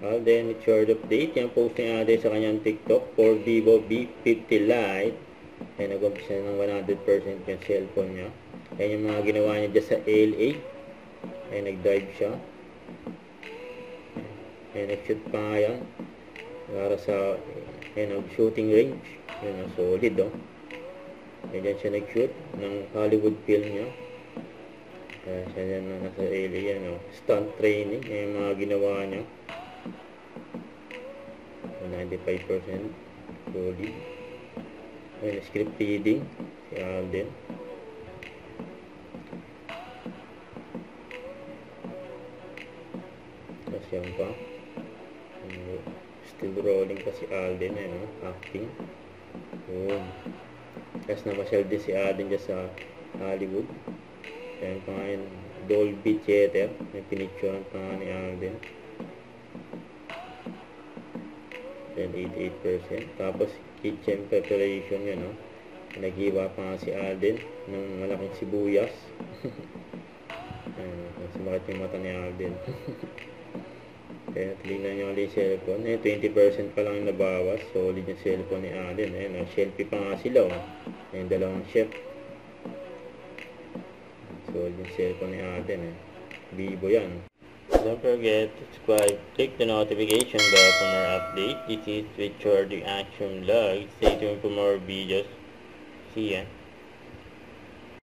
Alden, short update. Yan post ni Alden sa kanyang TikTok for Vivo V50 Lite. Ay nag-umpisa ng 100% yung cellphone niya. Yan yung mga ginawa niya dyan sa LA. Ay nag-drive siya. Ay nag-shoot pa nga yan. Para sa shooting range. Yan, solid oh. Ay dyan siya nag-shoot ng Hollywood film niya. Kaya siya dyan na nasa LA yan oh. Stunt training. Yan yung mga ginawa niya. 95% solid. Ayun, script reading si Alden. Tapos yan pa, still rolling pa si Alden, acting. Yun. Tapos namasyal din si Alden dyan sa Hollywood. Yan pa nga yun, Dolby Theater, may pinicturean pa nga ni Alden. 88%. Tapos kitchen preparation yun, no? Naghiwa pa nga si Alden ng malaking sibuyas. Sumakit yung mata ni Alden. Kaya tingnan nyo ulit yung cellphone. 20% pa lang yung nabawas. Solid yung cellphone ni Alden. Selfie pa nga sila, oh. Yung dalawang chef. Solid yung cellphone ni Alden, Vivo yan. Don't forget to subscribe, click the notification bell for more updates. This is Richard the Action Vlog. Stay tuned for more videos. See ya.